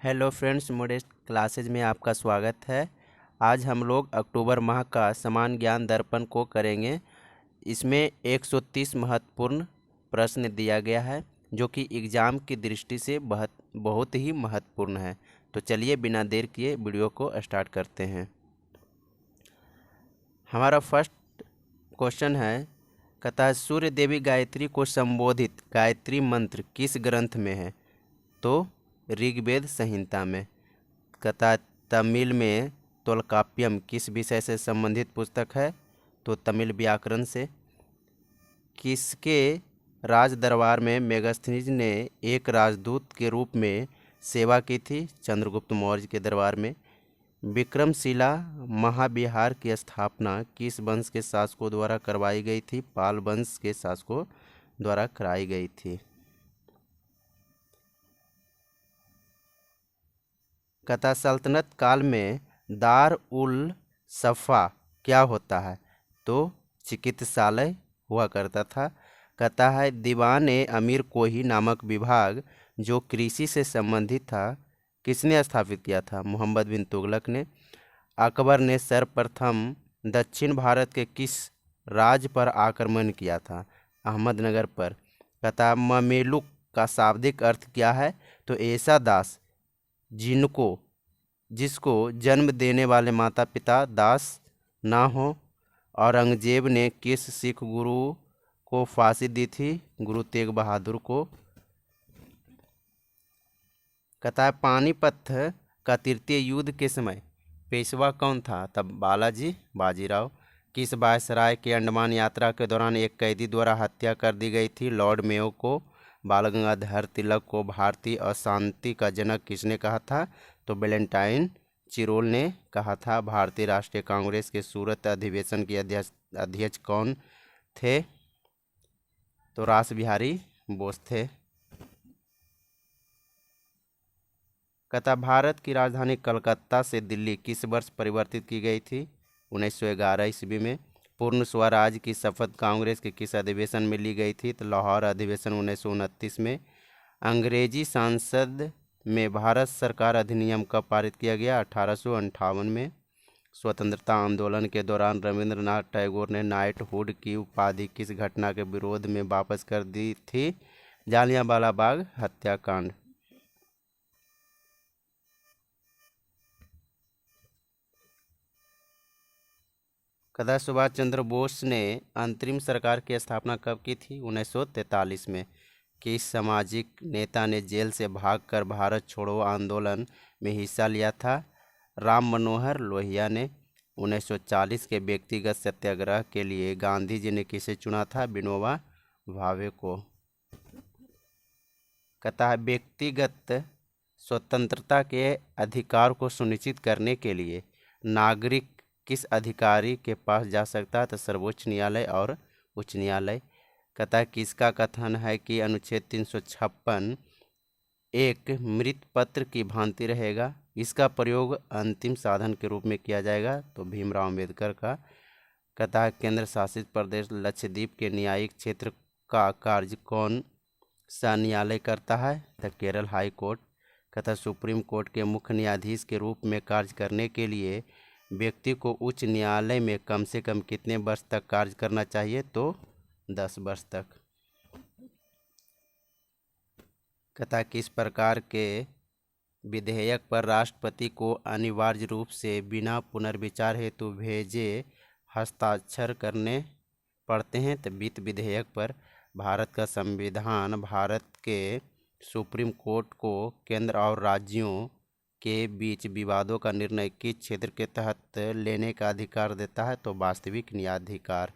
Hello friends, modest classes में आपका स्वागत है। आज हम लोग अक्टूबर माह का समान ज्ञान दर्पण को करेंगे। इसमें 130 महत्वपूर्ण प्रश्न दिया गया है जो कि एग्ज़ाम की दृष्टि से बहुत बहुत ही महत्वपूर्ण है। तो चलिए बिना देर किए वीडियो को स्टार्ट करते हैं। हमारा फर्स्ट क्वेश्चन है, कहता है सूर्य देवी गायत्री को संबोधित गायत्री मंत्र किस ग्रंथ में है? तो ऋग्वेद संहिता में। कथा तमिल में तोलकाप्यम किस विषय से संबंधित पुस्तक है? तो तमिल व्याकरण से। किसके राज दरबार में मेगास्थनीज ने एक राजदूत के रूप में सेवा की थी? चंद्रगुप्त मौर्य के दरबार में। विक्रमशिला महाविहार की स्थापना किस वंश के शासकों द्वारा करवाई गई थी? पाल वंश के शासकों द्वारा कराई गई थी। कथा सल्तनत काल में दार उल सफ़ा क्या होता है? तो चिकित्सालय हुआ करता था। कहता है दीवान ए अमीर कोही नामक विभाग जो कृषि से संबंधित था किसने स्थापित किया था? मोहम्मद बिन तुगलक ने। अकबर ने सर्वप्रथम दक्षिण भारत के किस राज्य पर आक्रमण किया था? अहमदनगर पर। कहता ममेलुक का शाब्दिक अर्थ क्या है? तो ऐसा दास जिसको जन्म देने वाले माता पिता दास ना हो। औरंगजेब ने किस सिख गुरु को फांसी दी थी? गुरु तेग बहादुर को। कहता है पानीपत का तृतीय युद्ध के समय पेशवा कौन था? तब बालाजी बाजीराव। किस वायसराय के अंडमान यात्रा के दौरान एक कैदी द्वारा हत्या कर दी गई थी? लॉर्ड मेयो को। बाल गंगाधर तिलक को भारतीय अशांति का जनक किसने कहा था? तो वैलेंटाइन चिरोल ने कहा था। भारतीय राष्ट्रीय कांग्रेस के सूरत अधिवेशन के अध्यक्ष कौन थे? तो रास बिहारी बोस थे। कहता भारत की राजधानी कलकत्ता से दिल्ली किस वर्ष परिवर्तित की गई थी? 1911 ईस्वी में। पूर्ण स्वराज की शपथ कांग्रेस के किस अधिवेशन में ली गई थी? तो लाहौर अधिवेशन 1929 में। अंग्रेजी संसद में भारत सरकार अधिनियम कब पारित किया गया? 1858 में। स्वतंत्रता आंदोलन के दौरान रविंद्रनाथ टैगोर ने नाइटहुड की उपाधि किस घटना के विरोध में वापस कर दी थी? जालियांवाला बाग हत्याकांड। कदा सुभाष चंद्र बोस ने अंतरिम सरकार की स्थापना कब की थी? 1943 में। किस सामाजिक नेता ने जेल से भागकर भारत छोड़ो आंदोलन में हिस्सा लिया था? राम मनोहर लोहिया ने। 1940 के व्यक्तिगत सत्याग्रह के लिए गांधी जी ने किसे चुना था? विनोबा भावे को। कहता है व्यक्तिगत स्वतंत्रता के अधिकार को सुनिश्चित करने के लिए नागरिक किस अधिकारी के पास जा सकता है? तो सर्वोच्च न्यायालय और उच्च न्यायालय। कहता है किसका कथन है कि अनुच्छेद 356 एक मृत पत्र की भांति रहेगा? इसका प्रयोग अंतिम साधन के रूप में किया जाएगा। तो भीमराव अंबेडकर का। कहता है केंद्र शासित प्रदेश लक्षद्वीप के न्यायिक क्षेत्र का कार्य कौन सा न्यायालय करता है? The Kerala high court. कहता सुप्रीम कोर्ट के मुख्य न्यायाधीश के रूप में कार्य करने के लिए व्यक्ति को उच्च न्यायालय में कम से कम कितने वर्ष तक कार्य करना चाहिए? तो 10 वर्ष तक। कहता किस प्रकार के विधेयक पर राष्ट्रपति को अनिवार्य रूप से बिना पुनर्विचार हेतु भेजे हस्ताक्षर करने पड़ते हैं? तो वित्त विधेयक पर। भारत का संविधान भारत के सुप्रीम कोर्ट को केंद्र और राज्यों के बीच विवादों का निर्णय किस क्षेत्र के तहत लेने का अधिकार देता है? तो वास्तविक न्यायाधिकार।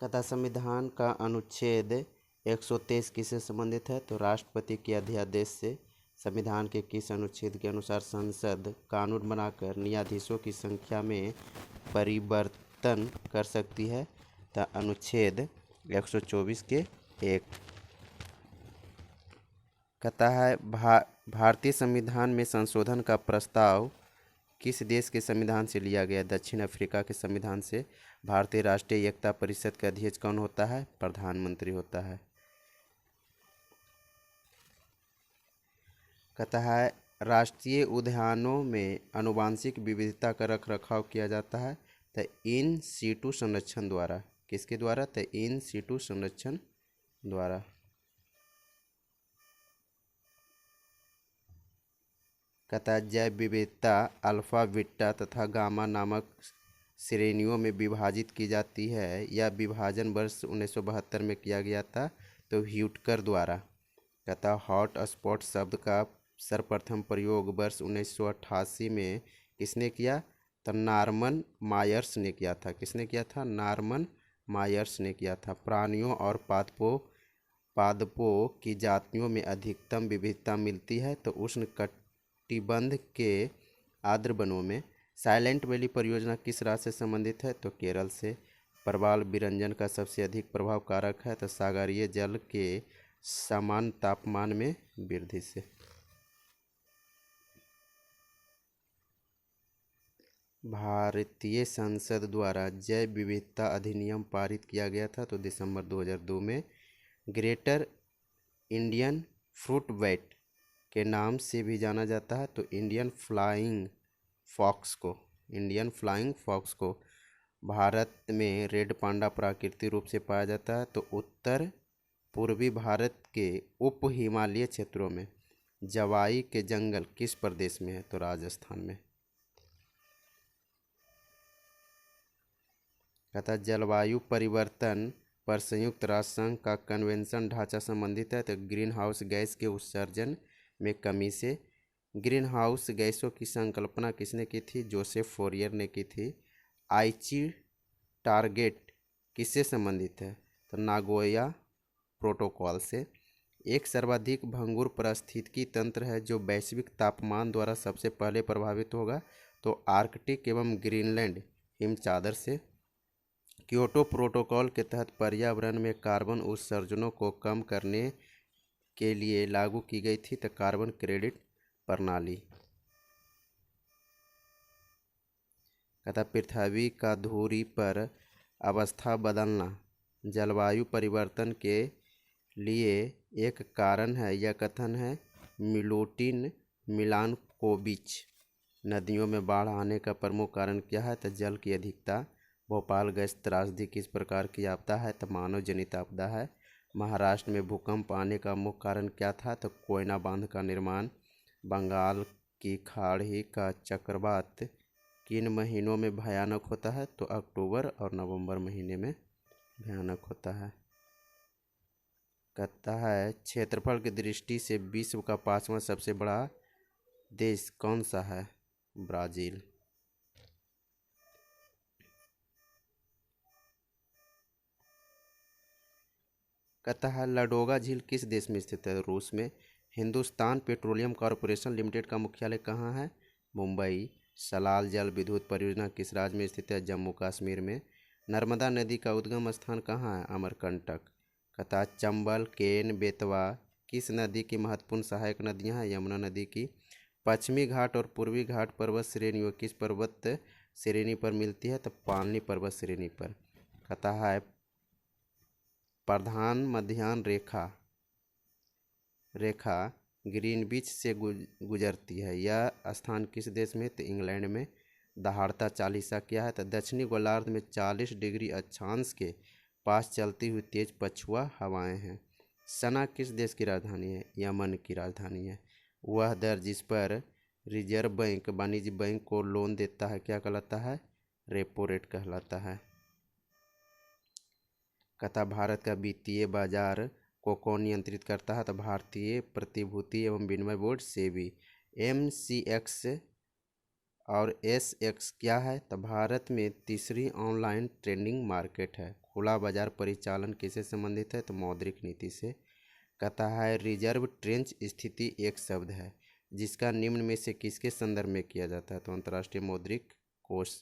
कथा संविधान का अनुच्छेद 123 किससे संबंधित है? तो राष्ट्रपति के अध्यादेश से। संविधान के किस अनुच्छेद के अनुसार संसद कानून बनाकर न्यायाधीशों की संख्या में परिवर्तन कर सकती है? तो अनुच्छेद 124 के 1। कहता है भारतीय संविधान में संशोधन का प्रस्ताव किस देश के संविधान से लिया गया? दक्षिण अफ्रीका के संविधान से। भारतीय राष्ट्रीय एकता परिषद का अध्यक्ष कौन होता है? प्रधानमंत्री होता है। कहता है राष्ट्रीय उद्यानों में आनुवांशिक विविधता का रख रखाव किया जाता है तो इन सीटू संरक्षण द्वारा। किसके द्वारा? तो इन सीटू संरक्षण द्वारा। कहता है जैव विविधता अल्फा, बीटा तथा गामा नामक श्रेणियों में विभाजित की जाती है। यह विभाजन वर्ष 1972 में किया गया था तो ह्यूटकर द्वारा। कहता हॉट स्पॉट शब्द का सर्वप्रथम प्रयोग वर्ष 1988 में किसने किया? तो नॉर्मन मायर्स ने किया था। किसने किया था? नॉर्मन मायर्स ने किया था। प्राणियों और पादपों की जातियों में अधिकतम विविधता मिलती है तो उष्णकटिबंध के आर्द्र वनों में। साइलेंट वैली परियोजना किस राज्य से संबंधित है? तो केरल से। प्रवाल विरंजन का सबसे अधिक प्रभाव कारक है तो सागरीय जल के समान तापमान में वृद्धि से। भारतीय संसद द्वारा जैव विविधता अधिनियम पारित किया गया था तो दिसंबर 2002 में। ग्रेटर इंडियन फ्रूट बैट के नाम से भी जाना जाता है तो इंडियन फ्लाइंग फॉक्स को भारत में रेड पांडा प्राकृतिक रूप से पाया जाता है तो उत्तर पूर्वी भारत के उप हिमालयी क्षेत्रों में। जवाई के जंगल किस प्रदेश में है? तो राजस्थान में। कहता जलवायु परिवर्तन पर संयुक्त राष्ट्र संघ का कन्वेंशन ढांचा संबंधित है तो ग्रीन हाउस गैस के उत्सर्जन में कमी से। ग्रीन हाउस गैसों की संकल्पना किसने की थी? जोसेफ फोरियर ने की थी। आइची टारगेट किससे संबंधित है? तो नागोया प्रोटोकॉल से। एक सर्वाधिक भंगुर पारिस्थितिकी तंत्र है जो वैश्विक तापमान द्वारा सबसे पहले प्रभावित होगा तो आर्कटिक एवं ग्रीनलैंड हिमचादर से। क्योटो प्रोटोकॉल के तहत पर्यावरण में कार्बन उत्सर्जनों को कम करने के लिए लागू की गई थी तो कार्बन क्रेडिट प्रणाली। कहता पृथ्वी का धुरी पर अवस्था बदलना जलवायु परिवर्तन के लिए एक कारण है। यह कथन है मिलुटिन मिलानकोविच। नदियों में बाढ़ आने का प्रमुख कारण क्या है? तो जल की अधिकता। भोपाल गैस त्रासदी किस प्रकार की आपदा है? तो मानव जनित आपदा है। महाराष्ट्र में भूकंप आने का मुख्य कारण क्या था? तो कोयना बांध का निर्माण। बंगाल की खाड़ी का चक्रवात किन महीनों में भयानक होता है? तो अक्टूबर और नवंबर महीने में भयानक होता है। कहता है क्षेत्रफल की दृष्टि से विश्व का 5वां सबसे बड़ा देश कौन सा है? ब्राज़ील। कहता है लाडोगा झील किस देश में स्थित है? रूस में। हिंदुस्तान पेट्रोलियम कॉरपोरेशन लिमिटेड का मुख्यालय कहाँ है? मुंबई। सलाल जल विद्युत परियोजना किस राज्य में स्थित है? जम्मू कश्मीर में। नर्मदा नदी का उद्गम स्थान कहाँ है? अमरकंटक। कहता चंबल, केन, बेतवा किस नदी की महत्वपूर्ण सहायक नदियाँ हैं? यमुना नदी की। पश्चिमी घाट और पूर्वी घाट पर्वत श्रेणियों किस पर्वत श्रेणी पर मिलती है? तो पालनी पर्वत श्रेणी पर। कहता है प्रधान मध्याह्न रेखा ग्रीनविच से गुजरती है। यह स्थान किस देश में? तो इंग्लैंड में। दहाड़ता चालीसा क्या है? तो दक्षिणी गोलार्ध में 40 डिग्री अक्षांश के पास चलती हुई तेज पछुआ हवाएं हैं। सना किस देश की राजधानी है? यमन की राजधानी है। वह दर जिस पर रिजर्व बैंक वाणिज्य बैंक को लोन देता है क्या कहलाता है? रेपो रेट कहलाता है। कहता भारत का वित्तीय बाजार को कौन नियंत्रित करता है? तो भारतीय प्रतिभूति एवं विनिमय बोर्ड सेबी। MCX और SX क्या है? तो भारत में तीसरी ऑनलाइन ट्रेडिंग मार्केट है। खुला बाजार परिचालन किससे संबंधित है? तो मौद्रिक नीति से। कहता है रिजर्व ट्रेंच स्थिति एक शब्द है जिसका निम्न में से किसके संदर्भ में किया जाता है? तो अंतर्राष्ट्रीय मौद्रिक कोष।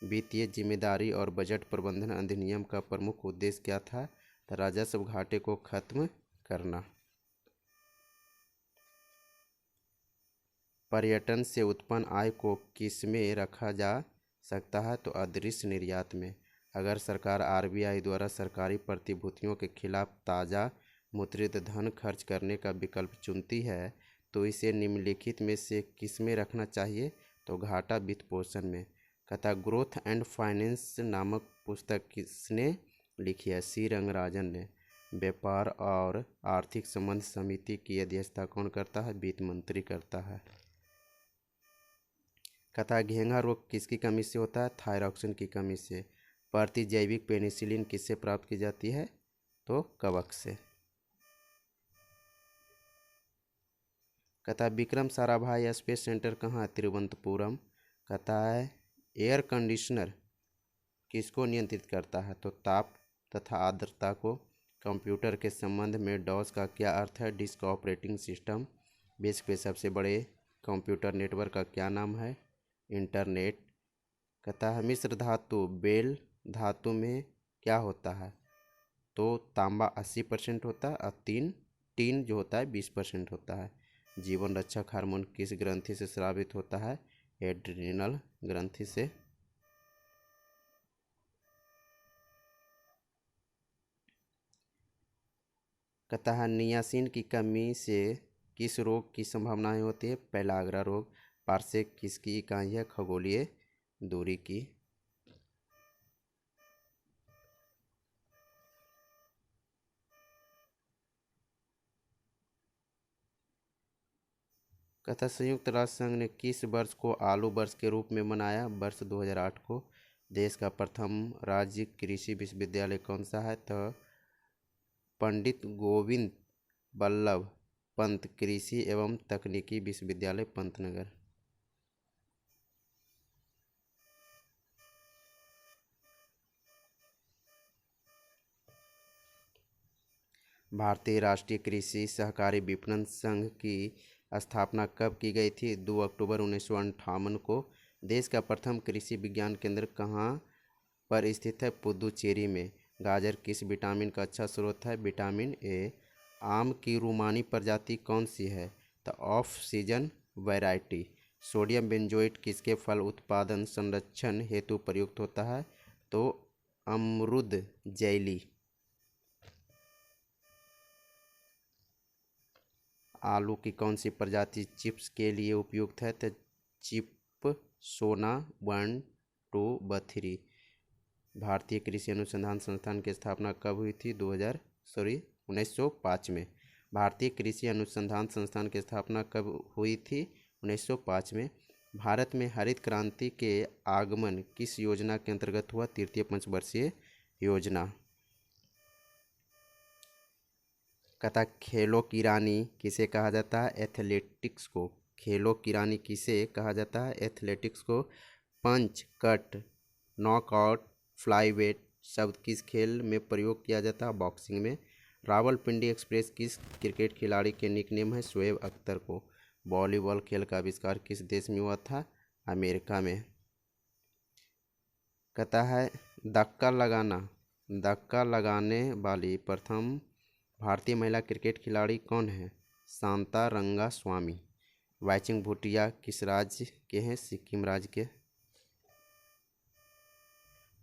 वित्तीय जिम्मेदारी और बजट प्रबंधन अधिनियम का प्रमुख उद्देश्य क्या था? तो राजस्व घाटे को खत्म करना। पर्यटन से उत्पन्न आय को किस में रखा जा सकता है? तो अदृश्य निर्यात में। अगर सरकार आरबीआई द्वारा सरकारी प्रतिभूतियों के खिलाफ ताज़ा मुद्रित धन खर्च करने का विकल्प चुनती है तो इसे निम्नलिखित में से किस में रखना चाहिए? तो घाटा वित्त पोषण में। कथा ग्रोथ एंड फाइनेंस नामक पुस्तक किसने लिखी है? सी रंगराजन ने। व्यापार और आर्थिक संबंध समिति की अध्यक्षता कौन करता है? वित्त मंत्री करता है। कथा घेंघा रोग किसकी कमी से होता है? थायरॉक्सिन की कमी से। प्रतिजैविक पेनिसिलिन किससे प्राप्त की जाती है? तो कवक से। कथा विक्रम साराभाई स्पेस सेंटर कहाँ है? तिरुवनंतपुरम। कथा है एयर कंडीशनर किसको नियंत्रित करता है? तो ताप तथा आर्द्रता को। कंप्यूटर के संबंध में डॉस का क्या अर्थ है? Disk operating system. विश्व के सबसे बड़े कंप्यूटर नेटवर्क का क्या नाम है? इंटरनेट। कहता है मिश्र धातु बेल धातु में क्या होता है? तो तांबा 80% होता है और टीन जो होता है 20% होता है। जीवन रक्षक हार्मोन किस ग्रंथि से स्रावित होता है? एड्रिनल ग्रंथि से। कहता है नियासिन की कमी से किस रोग की संभावनाएं होती है? पेलाग्रा रोग। पारसेक किसकी इकाई है? खगोलीय दूरी की। कहता संयुक्त राष्ट्र संघ ने किस वर्ष को आलू वर्ष के रूप में मनाया? वर्ष 2008 को। देश का प्रथम राज्य कृषि विश्वविद्यालय कौन सा है? तो पंडित गोविंद बल्लभ पंत कृषि एवं तकनीकी विश्वविद्यालय पंतनगर। भारतीय राष्ट्रीय कृषि सहकारी विपणन संघ की स्थापना कब की गई थी? 2 अक्टूबर 1958 को। देश का प्रथम कृषि विज्ञान केंद्र कहाँ पर स्थित है? पुदुचेरी में। गाजर किस विटामिन का अच्छा स्रोत है? Vitamin A. आम की रूमानी प्रजाति कौन सी है? तो off season variety. Sodium benzoate किसके फल उत्पादन संरक्षण हेतु प्रयुक्त होता है? तो अमरुद जैली। आलू की कौन सी प्रजाति चिप्स के लिए उपयुक्त है? तो चिप सोना 1 2 3। भारतीय कृषि अनुसंधान संस्थान की स्थापना कब हुई थी? 1905 में। भारतीय कृषि अनुसंधान संस्थान की स्थापना कब हुई थी? 1905 में। भारत में हरित क्रांति के आगमन किस योजना के अंतर्गत हुआ? तृतीय पंचवर्षीय योजना। कहता खेलों की रानी किसे कहा जाता है? एथलेटिक्स को। खेलों की रानी किसे कहा जाता है? एथलेटिक्स को। पंच कट नॉकआउट फ्लाईवेट शब्द किस खेल में प्रयोग किया जाता है? बॉक्सिंग में। रावलपिंडी एक्सप्रेस किस क्रिकेट खिलाड़ी के निकनेम है? शोएब अख्तर को। वॉलीबॉल खेल का आविष्कार किस देश में हुआ था? अमेरिका में। कहता है धक्का लगाने वाली प्रथम भारतीय महिला क्रिकेट खिलाड़ी कौन है? शांता रंगा स्वामी। वाइचिंग भूटिया किस राज्य के हैं? सिक्किम राज्य के।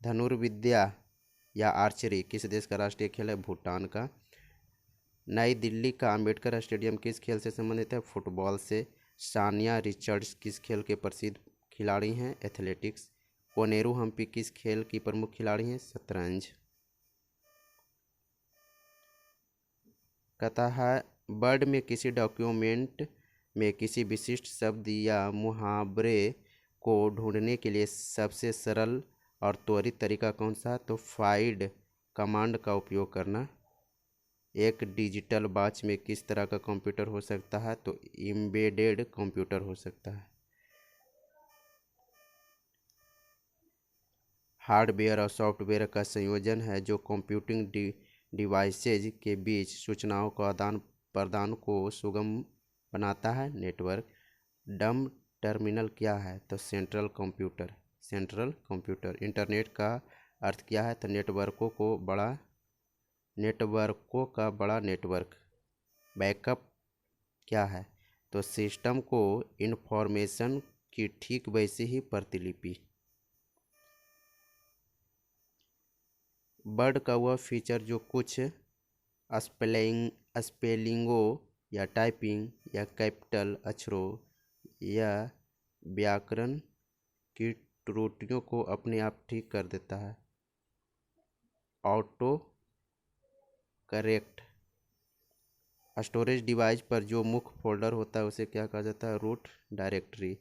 धनुर्विद्या या आर्चरी किस देश का राष्ट्रीय खेल है? भूटान का। नई दिल्ली का अंबेडकर स्टेडियम किस खेल से संबंधित है? फुटबॉल से। सानिया रिचर्ड्स किस खेल के प्रसिद्ध खिलाड़ी हैं? एथलेटिक्स। कोनेरू हम्पी किस खेल की प्रमुख खिलाड़ी हैं? शतरंज। कहता है वर्ड में किसी डॉक्यूमेंट में किसी विशिष्ट शब्द या मुहावरे को ढूंढने के लिए सबसे सरल और त्वरित तरीका कौन सा है? तो फाइंड कमांड का उपयोग करना। एक डिजिटल वॉच में किस तरह का कंप्यूटर हो सकता है? तो एम्बेडेड कंप्यूटर हो सकता है। हार्डवेयर और सॉफ्टवेयर का संयोजन है जो कंप्यूटिंग डिवाइसेज के बीच सूचनाओं का आदान प्रदान को सुगम बनाता है। नेटवर्क। डम टर्मिनल क्या है? तो सेंट्रल कंप्यूटर। इंटरनेट का अर्थ क्या है? तो नेटवर्कों का बड़ा नेटवर्क। बैकअप क्या है? तो सिस्टम को इन्फॉर्मेशन की ठीक वैसे ही प्रतिलिपि। वर्ड का वह फीचर जो कुछ स्पेलिंगों या टाइपिंग या कैपिटल अक्षरों या व्याकरण की त्रुटियों को अपने आप ठीक कर देता है। Auto correct. स्टोरेज डिवाइस पर जो मुख्य फोल्डर होता है उसे क्या कहा जाता है? Root directory.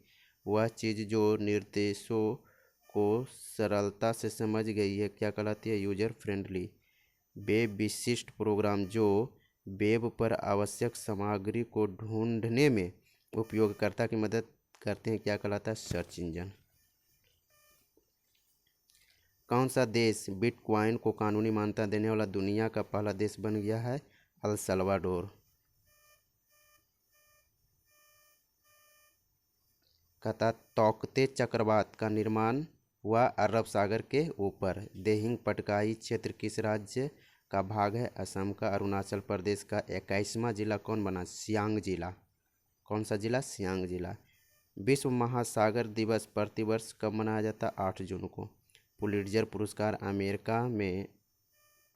वह चीज़ जो निर्देशों को सरलता से समझ गई है क्या कहलाती है? User friendly. वेब विशिष्ट प्रोग्राम जो वेब पर आवश्यक सामग्री को ढूंढने में उपयोगकर्ता की मदद करते हैं क्या कहलाता है? Search engine. कौन सा देश बिटकॉइन को कानूनी मान्यता देने वाला दुनिया का पहला देश बन गया है? El Salvador. कहता तौकते चक्रवात का निर्माण हुआ अरब सागर के ऊपर। देहिंग पटकाई क्षेत्र किस राज्य का भाग है? असम का। अरुणाचल प्रदेश का 21वां जिला कौन बना? सियांग जिला। कौन सा जिला? सियांग जिला। विश्व महासागर दिवस प्रतिवर्ष कब मनाया जाता है? 8 जून को। पुलिट्जर पुरस्कार अमेरिका में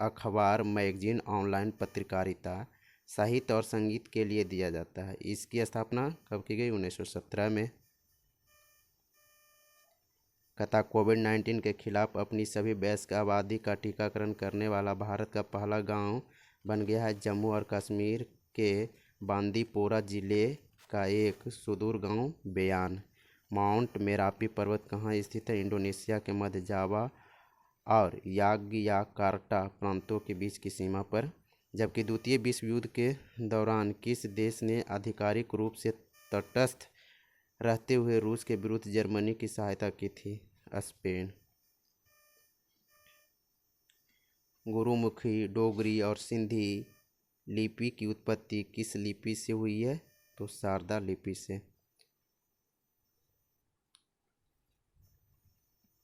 अखबार, मैगजीन, ऑनलाइन पत्रकारिता, साहित्य और संगीत के लिए दिया जाता है। इसकी स्थापना कब की गई? 1917 में। कहता कोविड-19 के खिलाफ अपनी सभी वयस्क आबादी का टीकाकरण करने वाला भारत का पहला गांव बन गया है जम्मू और कश्मीर के बांदीपोरा जिले का एक सुदूर गांव बेयान। माउंट मेरापी पर्वत कहाँ स्थित है? इंडोनेशिया के मध्य जावा और याग्याकार्टा प्रांतों के बीच की सीमा पर। जबकि द्वितीय विश्व युद्ध के दौरान किस देश ने आधिकारिक रूप से तटस्थ रहते हुए रूस के विरुद्ध जर्मनी की सहायता की थी? स्पेन। गुरुमुखी, डोगरी और सिंधी लिपि की उत्पत्ति किस लिपि से हुई है? तो शारदा लिपि से।